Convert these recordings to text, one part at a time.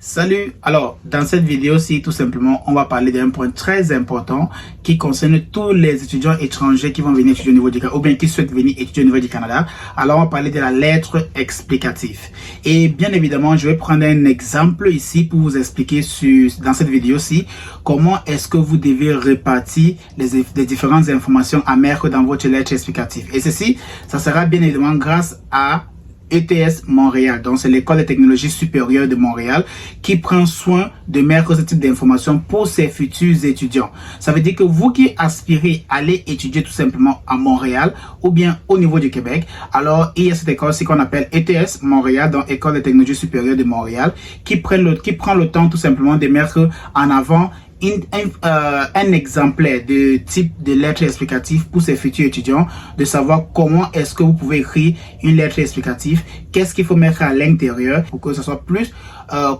Salut! Alors, dans cette vidéo-ci, tout simplement, on va parler d'un point très important qui concerne tous les étudiants étrangers qui vont venir étudier au niveau du Canada ou bien qui souhaitent venir étudier au niveau du Canada. Alors, on va parler de la lettre explicative. Et bien évidemment, je vais prendre un exemple ici pour vous expliquer dans cette vidéo-ci comment est-ce que vous devez répartir les différentes informations à mettre dans votre lettre explicative. Et ceci, ça sera bien évidemment grâce à ETS Montréal, donc c'est l'école de technologie supérieure de Montréal qui prend soin de mettre ce type d'informations pour ses futurs étudiants. Ça veut dire que vous qui aspirez à aller étudier tout simplement à Montréal ou bien au niveau du Québec, alors il y a cette école-ci qu'on appelle ETS Montréal, donc école de technologie supérieure de Montréal, qui prend le temps tout simplement de mettre en avant un exemplaire de type de lettre explicative pour ses futurs étudiants, de savoir comment est-ce que vous pouvez écrire une lettre explicative, qu'est-ce qu'il faut mettre à l'intérieur pour que ce soit plus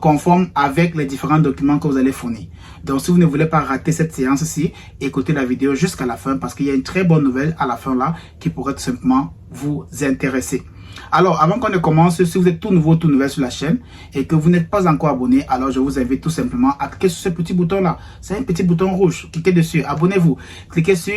conforme avec les différents documents que vous allez fournir. Donc si vous ne voulez pas rater cette séance-ci, écoutez la vidéo jusqu'à la fin parce qu'il y a une très bonne nouvelle à la fin là qui pourrait tout simplement vous intéresser. Alors, avant qu'on ne commence, si vous êtes tout nouveau, tout nouvelle sur la chaîne et que vous n'êtes pas encore abonné, alors je vous invite tout simplement à cliquer sur ce petit bouton-là. C'est un petit bouton rouge. Cliquez dessus, abonnez-vous. Cliquez sur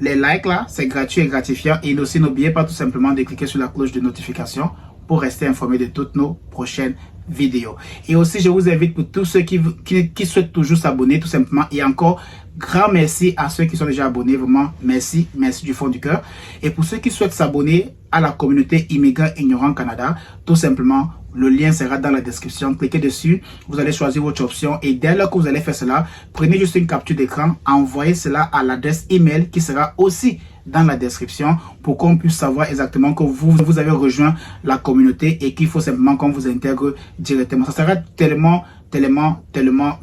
les likes là, c'est gratuit et gratifiant. Et aussi, n'oubliez pas tout simplement de cliquer sur la cloche de notification pour rester informé de toutes nos prochaines vidéos. Et aussi, je vous invite pour tous ceux qui souhaitent toujours s'abonner, tout simplement. Et encore, grand merci à ceux qui sont déjà abonnés. Vraiment, merci du fond du cœur. Et pour ceux qui souhaitent s'abonner à la communauté Immigrants Ignorants Canada, tout simplement, le lien sera dans la description. Cliquez dessus, vous allez choisir votre option et dès lors que vous allez faire cela, prenez juste une capture d'écran, envoyez cela à l'adresse email qui sera aussi dans la description pour qu'on puisse savoir exactement que vous avez rejoint la communauté et qu'il faut simplement qu'on vous intègre directement. Ça sera tellement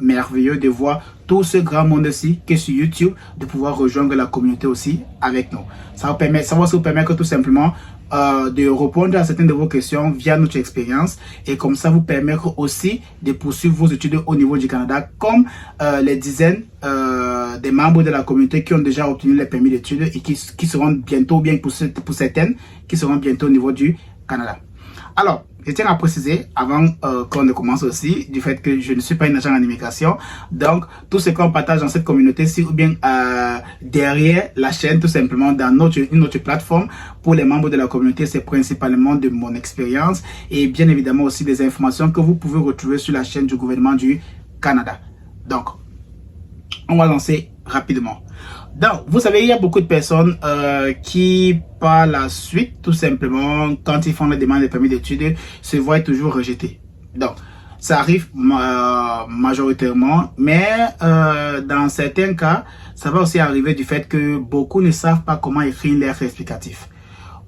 merveilleux de voir tout ce grand monde-ci qui est sur YouTube, de pouvoir rejoindre la communauté aussi avec nous. Ça va vous permettre tout simplement de répondre à certaines de vos questions via notre expérience et comme ça vous permettre aussi de poursuivre vos études au niveau du Canada comme les dizaines des membres de la communauté qui ont déjà obtenu les permis d'études et qui seront bientôt, bien pour certaines, qui seront bientôt au niveau du Canada. Alors, je tiens à préciser, avant qu'on ne commence aussi, du fait que je ne suis pas une agent en immigration. Donc, tout ce qu'on partage dans cette communauté-ci ou bien derrière la chaîne, tout simplement, dans une autre plateforme, pour les membres de la communauté, c'est principalement de mon expérience et bien évidemment aussi des informations que vous pouvez retrouver sur la chaîne du gouvernement du Canada. Donc, on va lancer rapidement. Donc, vous savez, il y a beaucoup de personnes qui, par la suite, tout simplement, quand ils font la demande de permis d'études, se voient toujours rejetés. Donc, ça arrive majoritairement, mais dans certains cas, ça va aussi arriver du fait que beaucoup ne savent pas comment écrire une lettre explicative.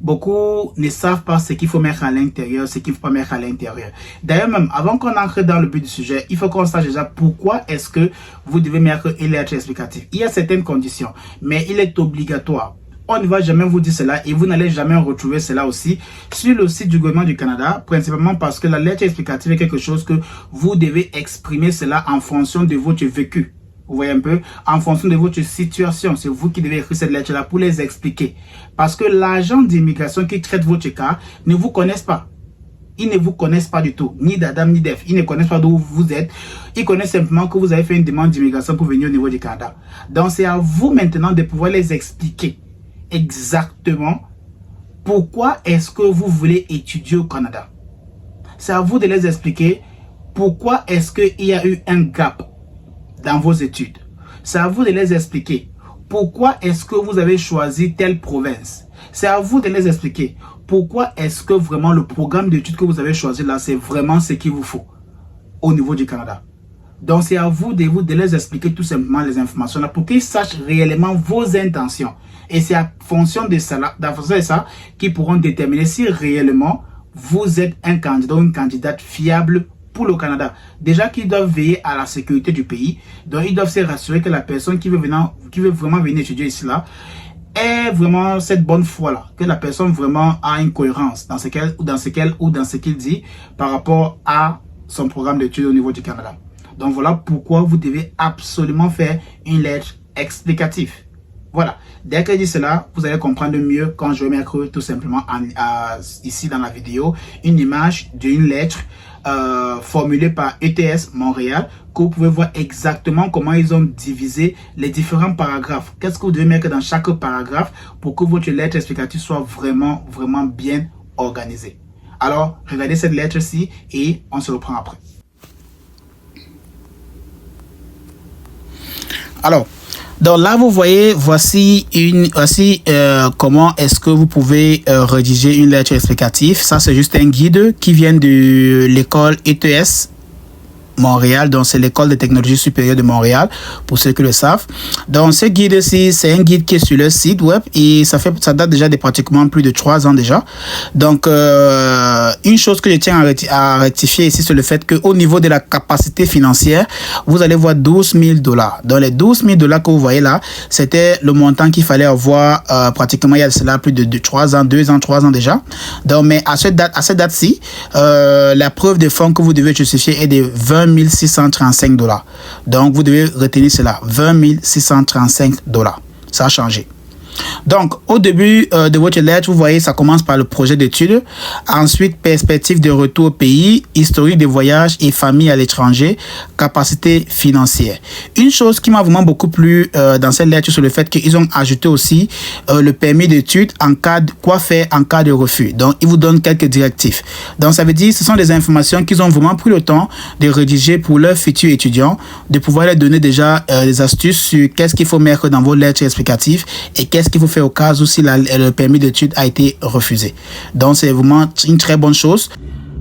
Beaucoup ne savent pas ce qu'il faut mettre à l'intérieur, ce qu'il ne faut pas mettre à l'intérieur. D'ailleurs, même avant qu'on entre dans le but du sujet, il faut qu'on sache déjà pourquoi est-ce que vous devez mettre une lettre explicative. Il y a certaines conditions, mais il est obligatoire. On ne va jamais vous dire cela et vous n'allez jamais retrouver cela aussi sur le site du gouvernement du Canada, principalement parce que la lettre explicative est quelque chose que vous devez exprimer cela en fonction de votre vécu. Vous voyez un peu, en fonction de votre situation, c'est vous qui devez écrire cette lettre-là pour les expliquer. Parce que l'agent d'immigration qui traite votre cas ne vous connaissent pas. Ils ne vous connaissent pas du tout, ni d'Adam ni d'Ève. Ils ne connaissent pas d'où vous êtes. Ils connaissent simplement que vous avez fait une demande d'immigration pour venir au niveau du Canada. Donc c'est à vous maintenant de pouvoir les expliquer exactement pourquoi est-ce que vous voulez étudier au Canada. C'est à vous de les expliquer pourquoi est-ce qu'il y a eu un gap dans vos études. C'est à vous de les expliquer pourquoi est-ce que vous avez choisi telle province. C'est à vous de les expliquer pourquoi est-ce que vraiment le programme d'études que vous avez choisi là, c'est vraiment ce qu'il vous faut au niveau du Canada. Donc c'est à vous de les expliquer tout simplement les informations là pour qu'ils sachent réellement vos intentions. Et c'est à fonction de ça, qu'ils pourront déterminer si réellement vous êtes un candidat ou une candidate fiable pour le Canada. Déjà qu'ils doivent veiller à la sécurité du pays. Donc ils doivent se rassurer que la personne qui veut vraiment venir étudier ici là est vraiment cette bonne foi là. Que la personne vraiment a une cohérence dans ce qu'il dit par rapport à son programme d'études au niveau du Canada. Donc voilà pourquoi vous devez absolument faire une lettre explicative. Voilà, dès que je dis cela, vous allez comprendre mieux quand je vais mettre tout simplement ici dans la vidéo une image d'une lettre formulé par ETS Montréal, que vous pouvez voir exactement comment ils ont divisé les différents paragraphes. Qu'est-ce que vous devez mettre dans chaque paragraphe pour que votre lettre explicative soit vraiment bien organisée. Alors, regardez cette lettre-ci et on se reprend après. Alors, donc là, vous voyez, voici comment est-ce que vous pouvez rédiger une lettre explicative. Ça, c'est juste un guide qui vient de l'école ETS Montréal, donc c'est l'école de technologie supérieure de Montréal, pour ceux qui le savent. Donc ce guide-ci, c'est un guide qui est sur le site web et ça date déjà de pratiquement plus de 3 ans déjà. Donc une chose que je tiens à rectifier ici, c'est le fait qu'au niveau de la capacité financière, vous allez voir $12 000. Dans les $12 000 que vous voyez là, c'était le montant qu'il fallait avoir pratiquement il y a cela plus de 3 ans, 2 ans, 3 ans déjà. Donc mais à cette date-ci, la preuve de fonds que vous devez justifier est de $20 635. Donc, vous devez retenir cela. $20 635. Ça a changé. Donc, au début de votre lettre, vous voyez, ça commence par le projet d'études. Ensuite, perspective de retour au pays, historique de voyage et famille à l'étranger, capacité financière. Une chose qui m'a vraiment beaucoup plu dans cette lettre, c'est le fait qu'ils ont ajouté aussi le permis d'études en cas de quoi faire en cas de refus. Donc, ils vous donnent quelques directives. Donc, ça veut dire que ce sont des informations qu'ils ont vraiment pris le temps de rédiger pour leurs futurs étudiants, de pouvoir leur donner déjà des astuces sur qu'est-ce qu'il faut mettre dans vos lettres explicatives et qu'est-ce qu'il faut faire au cas où si le permis d'études a été refusé. Donc, c'est vraiment une très bonne chose.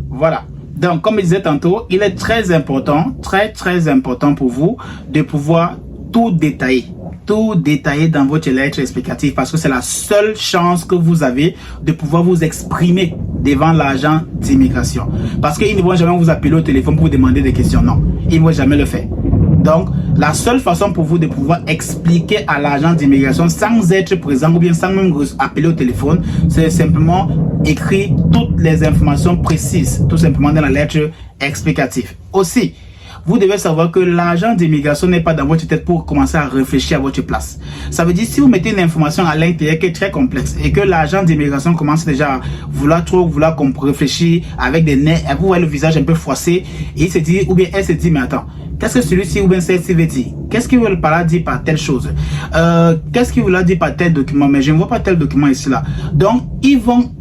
Voilà. Donc, comme je disais tantôt, il est très important pour vous de pouvoir tout détailler dans votre lettre explicative parce que c'est la seule chance que vous avez de pouvoir vous exprimer devant l'agent d'immigration. Parce qu'ils ne vont jamais vous appeler au téléphone pour vous demander des questions. Non, ils ne vont jamais le faire. Donc, la seule façon pour vous de pouvoir expliquer à l'agent d'immigration sans être présent ou bien sans même appeler au téléphone, c'est simplement écrire toutes les informations précises, tout simplement dans la lettre explicative. Aussi, vous devez savoir que l'agent d'immigration n'est pas dans votre tête pour commencer à réfléchir à votre place. Ça veut dire si vous mettez une information à l'intérieur qui est très complexe et que l'agent d'immigration commence déjà à vouloir qu'on réfléchisse avec des nerfs, vous voyez le visage un peu froissé et il se dit, ou bien elle se dit, mais attends, qu'est-ce que celui-ci ou bien celle-ci veut dire? Qu'est-ce qu'il veut par là dire par telle chose? Qu'est-ce qu'il veut là dire par tel document? Mais je ne vois pas tel document ici là. Donc, ils vont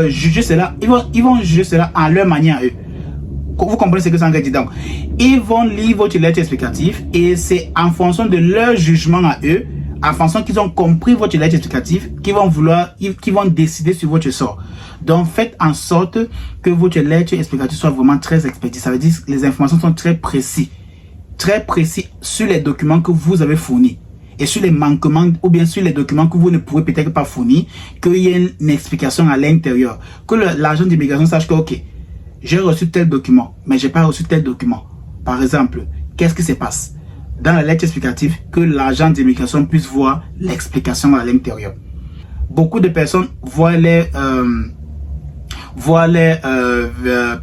juger cela, ils vont juger cela en leur manière à eux. Vous comprenez ce que ça veut dire? Donc, ils vont lire votre lettre explicative et c'est en fonction de leur jugement à eux, en fonction qu'ils ont compris votre lettre explicative, qu'ils vont décider sur votre sort. Donc, faites en sorte que votre lettre explicative soit vraiment très expéditive. Ça veut dire que les informations sont très précises sur les documents que vous avez fournis. Et sur les manquements ou bien sur les documents que vous ne pouvez peut-être pas fournir, qu'il y ait une explication à l'intérieur. Que l'agent d'immigration sache que, ok, j'ai reçu tel document, mais j'ai pas reçu tel document. Par exemple, qu'est-ce qui se passe? Dans la lettre explicative, que l'agent d'immigration puisse voir l'explication à l'intérieur. Beaucoup de personnes voient les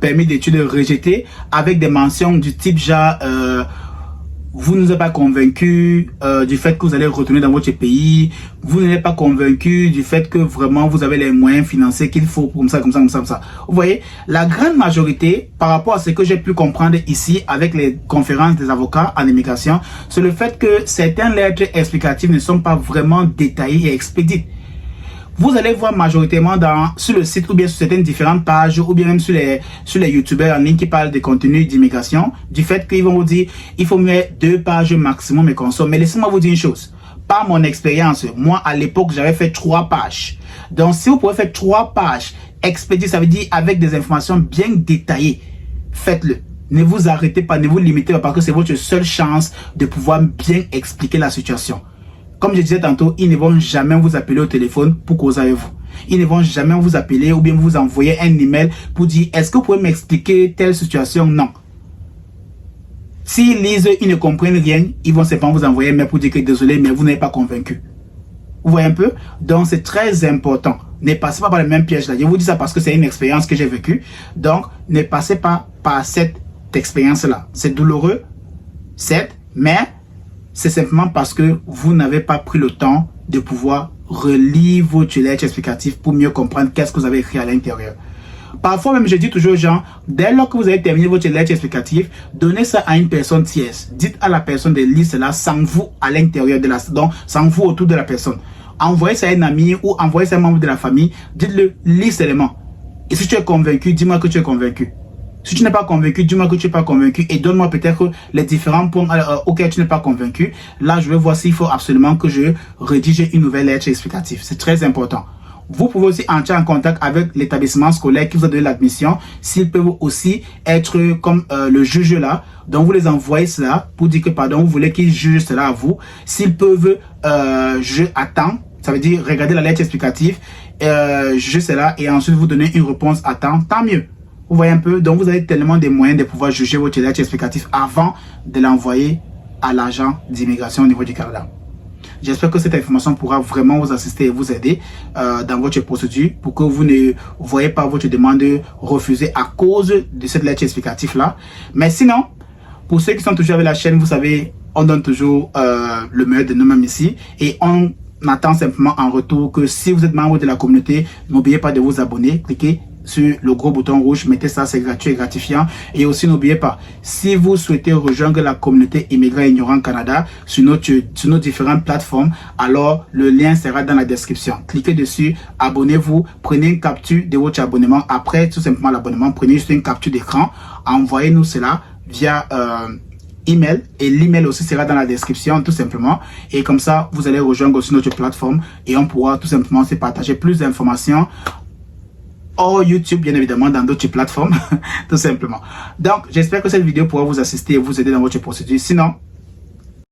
permis d'études rejetés avec des mentions du type genre vous ne nous avez pas convaincu du fait que vous allez retourner dans votre pays. Vous n'êtes pas convaincu du fait que vraiment vous avez les moyens financiers qu'il faut comme ça. Vous voyez, la grande majorité, par rapport à ce que j'ai pu comprendre ici avec les conférences des avocats en immigration, c'est le fait que certaines lettres explicatives ne sont pas vraiment détaillées et expédites. Vous allez voir majoritairement sur le site ou bien sur certaines différentes pages ou bien même sur les youtubeurs en ligne qui parlent de contenu d'immigration, du fait qu'ils vont vous dire il faut mettre 2 pages maximum et consomme. Mais laissez-moi vous dire une chose. Par mon expérience, moi à l'époque j'avais fait 3 pages. Donc si vous pouvez faire 3 pages expédiées, ça veut dire avec des informations bien détaillées, faites-le. Ne vous arrêtez pas, ne vous limitez pas parce que c'est votre seule chance de pouvoir bien expliquer la situation. Comme je disais tantôt, ils ne vont jamais vous appeler au téléphone pour causer avec vous. Ils ne vont jamais vous appeler ou bien vous envoyer un email pour dire est-ce que vous pouvez m'expliquer telle situation? Non. S'ils lisent, ils ne comprennent rien, ils vont simplement vous envoyer un mail pour dire que désolé, mais vous n'êtes pas convaincu. Vous voyez un peu? Donc c'est très important. Ne passez pas par le même piège là. Je vous dis ça parce que c'est une expérience que j'ai vécue. Donc ne passez pas par cette expérience là. C'est douloureux, certes, mais c'est simplement parce que vous n'avez pas pris le temps de pouvoir relire votre lettre explicative pour mieux comprendre qu'est-ce que vous avez écrit à l'intérieur. Parfois même, je dis toujours aux gens, dès lors que vous avez terminé votre lettre explicative, donnez ça à une personne tierce. Dites à la personne de lire cela sans vous à l'intérieur de donc sans vous autour de la personne. Envoyez ça à un ami ou envoyez ça à un membre de la famille. Dites-le, lis seulement. Et si tu es convaincu, dis-moi que tu es convaincu. Si tu n'es pas convaincu, dis-moi que tu n'es pas convaincu et donne-moi peut-être les différents points auxquels tu n'es pas convaincu. Là, je vais voir s'il faut absolument que je rédige une nouvelle lettre explicative. C'est très important. Vous pouvez aussi entrer en contact avec l'établissement scolaire qui vous a donné l'admission. S'ils peuvent aussi être comme le juge là. Donc, vous les envoyez cela pour dire que, pardon, vous voulez qu'ils jugent cela à vous. S'ils peuvent juger à temps, ça veut dire regarder la lettre explicative, juger cela et ensuite vous donner une réponse à temps, tant mieux. Vous voyez un peu, donc vous avez tellement de moyens de pouvoir juger votre lettre explicative avant de l'envoyer à l'agent d'immigration au niveau du Canada. J'espère que cette information pourra vraiment vous assister et vous aider dans votre procédure pour que vous ne voyez pas votre demande refusée à cause de cette lettre explicative là. Mais sinon, pour ceux qui sont toujours avec la chaîne, vous savez, on donne toujours le meilleur de nous-mêmes ici et on attend simplement en retour que si vous êtes membre de la communauté, n'oubliez pas de vous abonner, cliquez sur le gros bouton rouge, mettez ça, c'est gratuit et gratifiant. Et aussi n'oubliez pas, si vous souhaitez rejoindre la communauté Immigrants Ignorants Canada sur nos différentes plateformes, alors le lien sera dans la description. Cliquez dessus, abonnez-vous, prenez une capture de votre abonnement. Après tout simplement l'abonnement, prenez juste une capture d'écran, envoyez-nous cela via email et l'email aussi sera dans la description tout simplement et comme ça vous allez rejoindre aussi notre plateforme et on pourra tout simplement se partager plus d'informations hors YouTube, bien évidemment, dans d'autres plateformes, tout simplement. Donc, j'espère que cette vidéo pourra vous assister et vous aider dans votre procédure. Sinon,